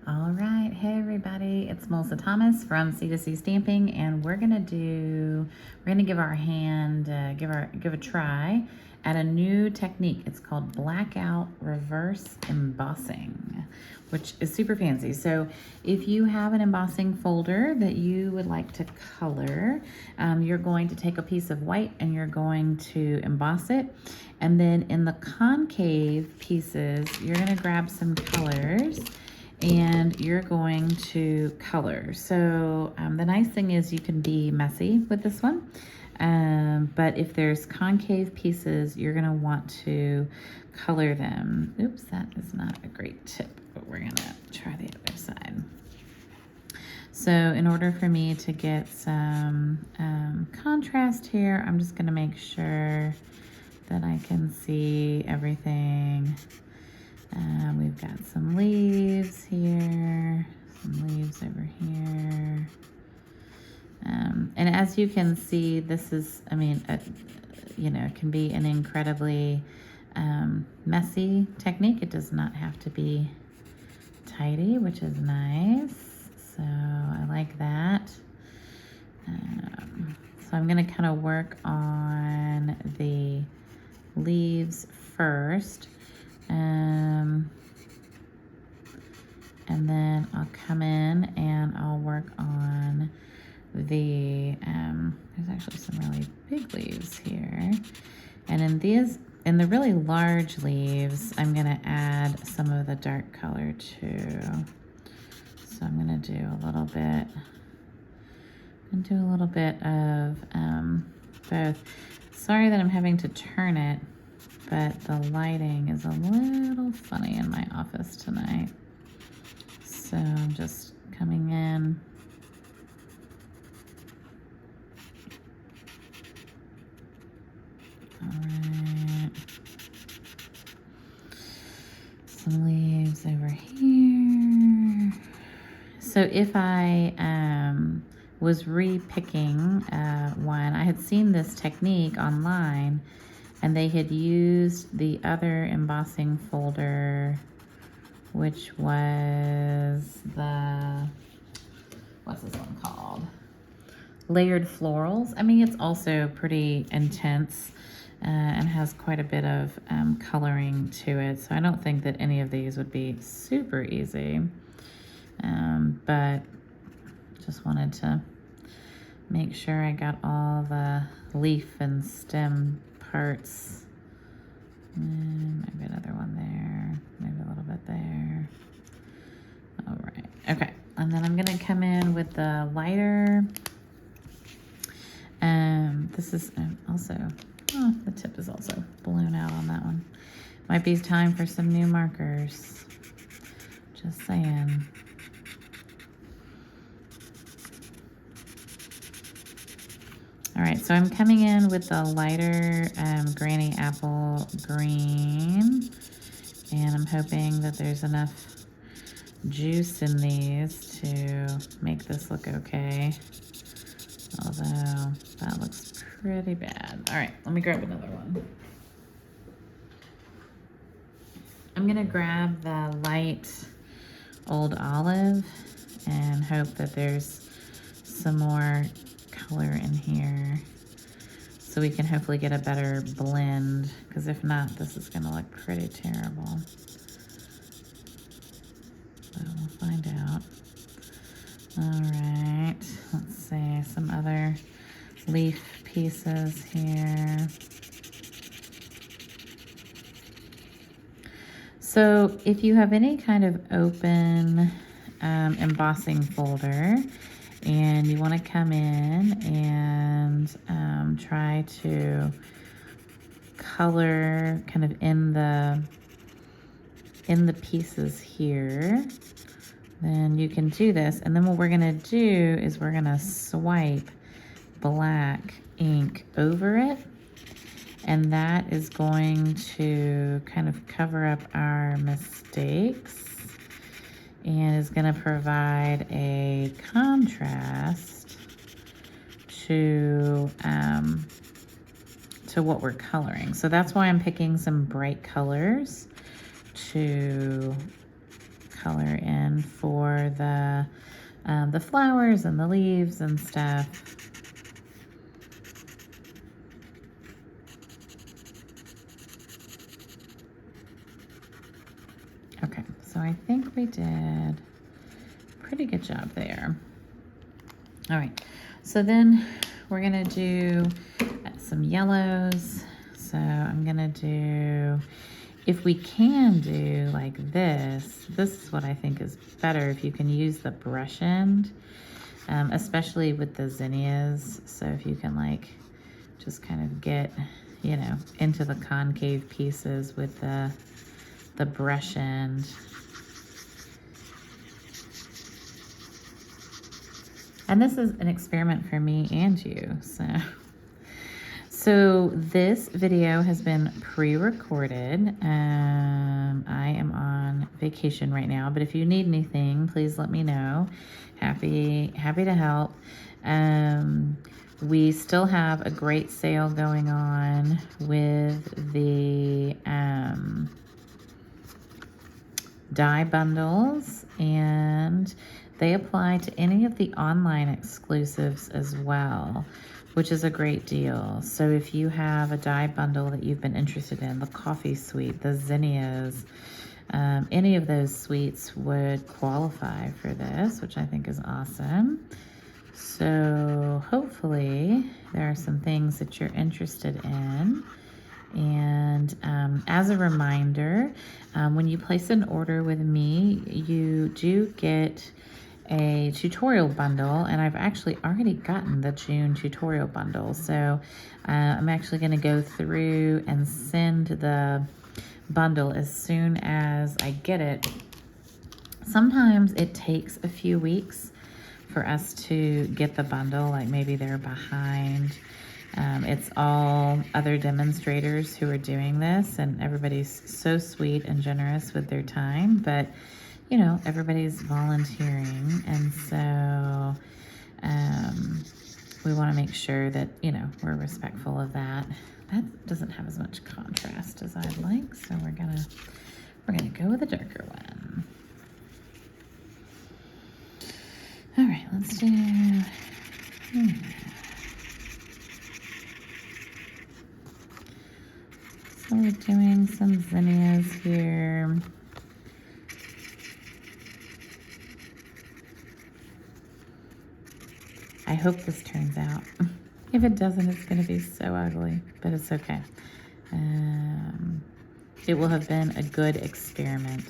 All right, hey everybody, it's Melissa Thomas from C2C Stamping, and we're gonna give our hand, give a try at a new technique. It's called Blackout Reverse Embossing, which is super fancy. So if you have an embossing folder that you would like to color, you're going to take a piece of white and you're going to emboss it. And then in the concave pieces, you're gonna grab some colors and you're going to color. So the nice thing is you can be messy with this one, but if there's concave pieces, you're gonna want to color them. Oops, that is not a great tip, but we're gonna try the other side. So in order for me to get some contrast here, I'm just gonna make sure that I can see everything. We've got some leaves here, some leaves over here. And as you can see, this is, it can be an incredibly messy technique. It does not have to be tidy, which is nice. So I like that. So I'm gonna kind of work on the leaves first. And then I'll come in and I'll work on the, there's actually some really big leaves here. And in the really large leaves, I'm gonna add some of the dark color too. So I'm gonna do a little bit of both. Sorry that I'm having to turn it, but the lighting is a little funny in my office tonight. So I'm just coming in. All right. Some leaves over here. So if I was re-picking one, I had seen this technique online, and they had used the other embossing folder, which was what's this one called? Layered Florals. I mean, it's also pretty intense and has quite a bit of coloring to it. So I don't think that any of these would be super easy. But just wanted to make sure I got all the leaf and stem parts. And maybe another one there, maybe a little bit there. All right, okay. And then I'm gonna come in with the lighter. This is also, the tip is also blown out on that one. Might be time for some new markers. Just saying. All right, so I'm coming in with the lighter Granny Apple Green, and I'm hoping that there's enough juice in these to make this look okay, although that looks pretty bad. All right, let me grab another one. I'm gonna grab the light Old Olive and hope that there's some more color in here so we can hopefully get a better blend, because if not, this is gonna look pretty terrible. So we'll find out. All right, let's see, some other leaf pieces here. So if you have any kind of open embossing folder, and you want to come in and try to color kind of in the pieces here, then you can do this. And then what we're gonna do is we're gonna swipe black ink over it, and that is going to kind of cover up our mistakes and is going to provide a contrast to what we're coloring. So that's why I'm picking some bright colors to color in for the flowers and the leaves and stuff. Okay, so I think we did a pretty good job there. All right, so then we're gonna do some yellows. So I'm gonna do, if we can do like this is what I think is better, if you can use the brush end, especially with the zinnias. So if you can like just kind of get, you know, into the concave pieces with the brush end. And this is an experiment for me and you, so this video has been pre-recorded. I am on vacation right now, but if you need anything, please let me know. Happy to help. We still have a great sale going on with the die bundles, and they apply to any of the online exclusives as well, which is a great deal. So if you have a die bundle that you've been interested in, the coffee suite, the zinnias, any of those suites would qualify for this, which I think is awesome. So hopefully there are some things that you're interested in. And as a reminder, when you place an order with me, you do get a tutorial bundle, and I've actually already gotten the June tutorial bundle. So I'm actually going to go through and send the bundle as soon as I get it. Sometimes it takes a few weeks for us to get the bundle, like maybe they're behind. It's all other demonstrators who are doing this, and everybody's so sweet and generous with their time, but you know, everybody's volunteering, and so we want to make sure that, you know, we're respectful of that. That doesn't have as much contrast as I'd like, so we're gonna go with a darker one. All right, let's do so we're doing some zinnias here. I hope this turns out. If it doesn't, it's going to be so ugly, but it's okay. It will have been a good experiment.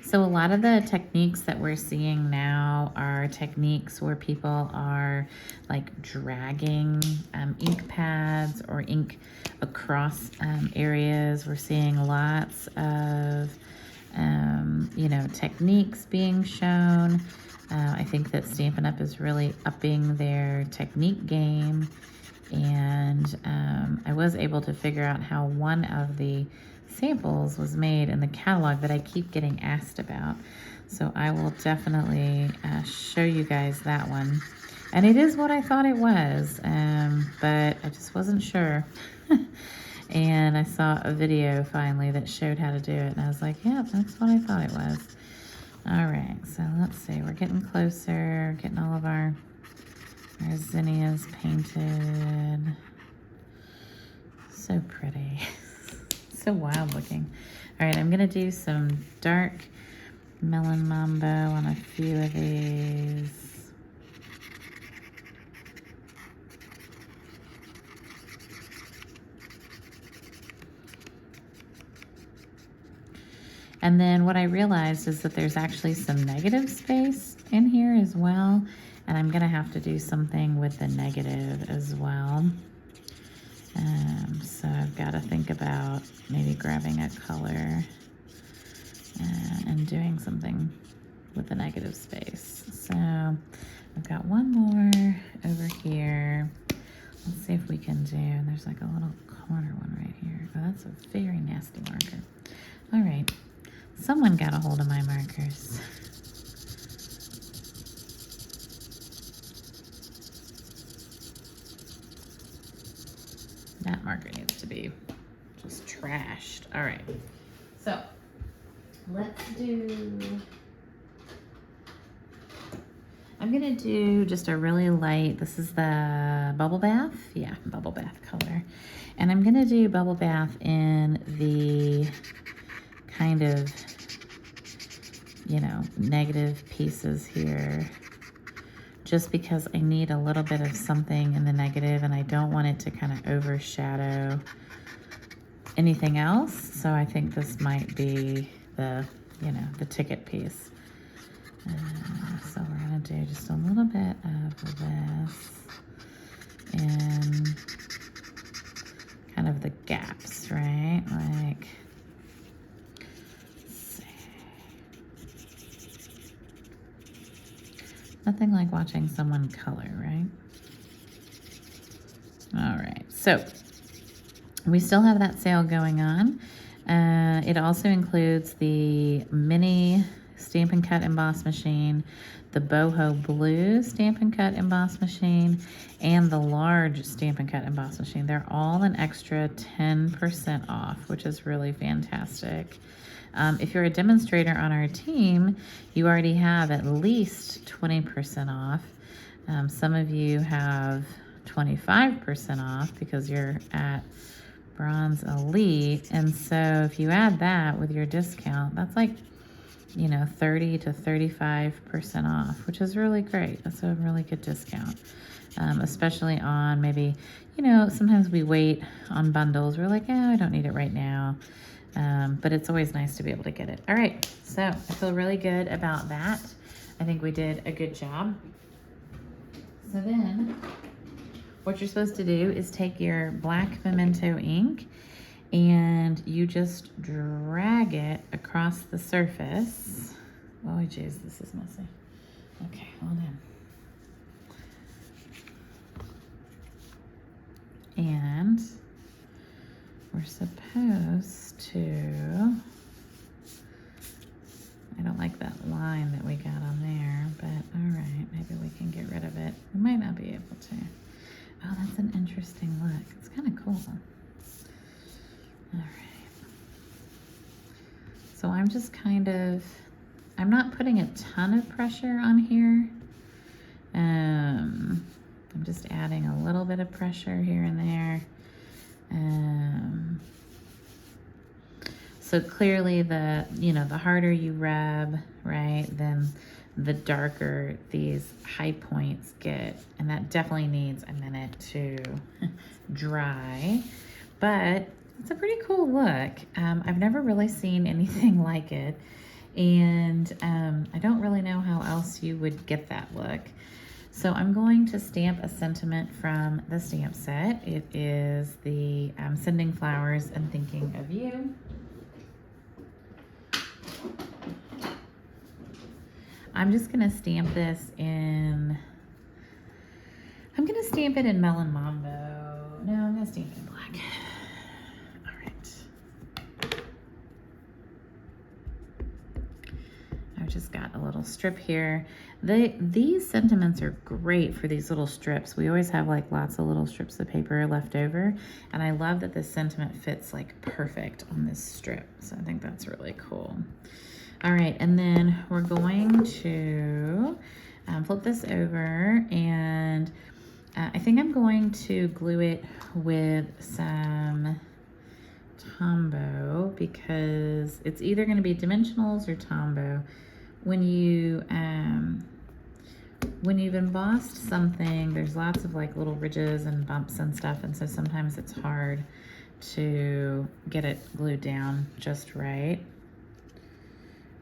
So a lot of the techniques that we're seeing now are techniques where people are like dragging ink pads or ink across areas. We're seeing lots of, you know, techniques being shown. I think that Stampin' Up! Is really upping their technique game, and I was able to figure out how one of the samples was made in the catalog that I keep getting asked about. So I will definitely show you guys that one. And it is what I thought it was, but I just wasn't sure. And I saw a video finally that showed how to do it, and I was like, yeah, that's what I thought it was. All right, so let's see, we're getting closer, getting all of our zinnias painted. So pretty, so wild looking. All right, I'm gonna do some dark melon mambo on a few of these. And then what I realized is that there's actually some negative space in here as well. And I'm gonna have to do something with the negative as well. So I've got to think about maybe grabbing a color and doing something with the negative space. So I've got one more over here. Let's see if we can do, there's like a little corner one right here. Oh, that's a very nasty marker. All right. Someone got a hold of my markers. That marker needs to be just trashed. All right. So let's do just a really light, this is the Bubble Bath. Yeah, Bubble Bath color. And I'm gonna do Bubble Bath in the kind of, you know, negative pieces here, just because I need a little bit of something in the negative and I don't want it to kind of overshadow anything else. So I think this might be the, you know, the ticket piece. So we're gonna do just a little bit of this in kind of the gaps, right? Like, let's see. Nothing like watching someone color, right? All right, so we still have that sale going on. It also includes the mini Stampin' Cut Emboss machine, the Boho Blue Stampin' Cut Emboss machine, and the large Stampin' Cut Emboss machine. They're all an extra 10% off, which is really fantastic. If you're a demonstrator on our team, you already have at least 20% off. Some of you have 25% off because you're at Bronze Elite. And so if you add that with your discount, that's like, you know, 30 to 35% off, which is really great. That's a really good discount, especially on maybe, you know, sometimes we wait on bundles. We're like, oh, I don't need it right now. But it's always nice to be able to get it. All right, so I feel really good about that. I think we did a good job. So then what you're supposed to do is take your black Memento ink and you just drag it across the surface. Oh, jeez, this is messy. Okay, hold on. And we're supposed to, I don't like that line that we got on there, but all right, maybe we can get rid of it. We might not be able to. Oh, that's an interesting look. It's kind of cool. All right. So I'm just kind of, I'm not putting a ton of pressure on here. I'm just adding a little bit of pressure here and there. So clearly the, you know, the harder you rub, right, then the darker these high points get. And that definitely needs a minute to dry, but it's a pretty cool look. I've never really seen anything like it. And I don't really know how else you would get that look. So I'm going to stamp a sentiment from the stamp set. It is the Sending Flowers and Thinking of You. I'm just gonna stamp this in, I'm gonna stamp it in Melon Mambo. No, I'm gonna stamp it in black. All right. I've just got a little strip here. These sentiments are great for these little strips. We always have like lots of little strips of paper left over. And I love that this sentiment fits like perfect on this strip. So I think that's really cool. All right, and then we're going to flip this over, and I think I'm going to glue it with some Tombow because it's either going to be dimensionals or Tombow. When you've embossed something, there's lots of like little ridges and bumps and stuff, and so sometimes it's hard to get it glued down just right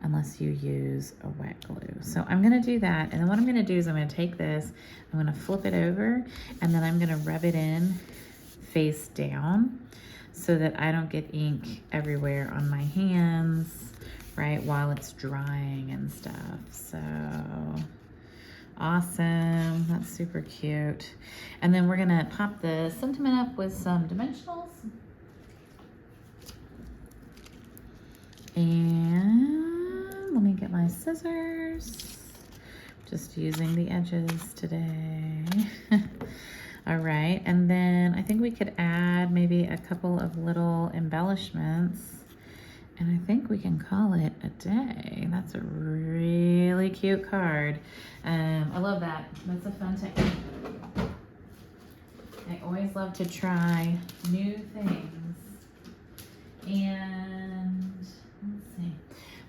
unless you use a wet glue. So I'm gonna do that, and then what I'm gonna do is I'm gonna take this, I'm gonna flip it over, and then I'm gonna rub it in face down so that I don't get ink everywhere on my hands, right, while it's drying and stuff. So awesome, that's super cute. And then we're gonna pop the sentiment up with some dimensionals. And let me get my scissors. Just using the edges today. All right, and then I think we could add maybe a couple of little embellishments And I think we can call it a day. That's a really cute card. I love that. That's a fun technique. I always love to try new things. And let's see.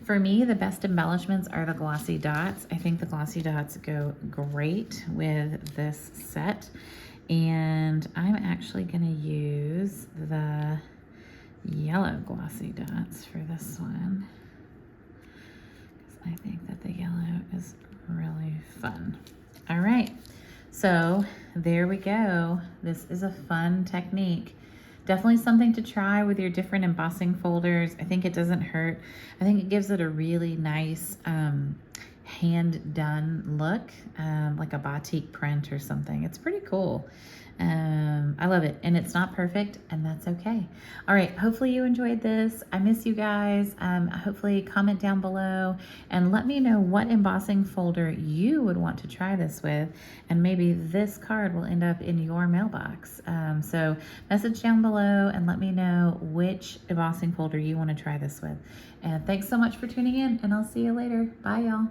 For me, the best embellishments are the glossy dots. I think the glossy dots go great with this set. And I'm actually gonna use the yellow glossy dots for this one, because I think that the yellow is really fun. All right, so there we go. This is a fun technique. Definitely something to try with your different embossing folders. I think it doesn't hurt. I think it gives it a really nice hand done look, like a batik print or something. It's pretty cool. I love it, and it's not perfect, and that's okay. All right, hopefully you enjoyed this. I miss you guys. Hopefully comment down below and let me know what embossing folder you would want to try this with, and maybe this card will end up in your mailbox. So message down below and let me know which embossing folder you want to try this with. And thanks so much for tuning in, and I'll see you later. Bye, y'all.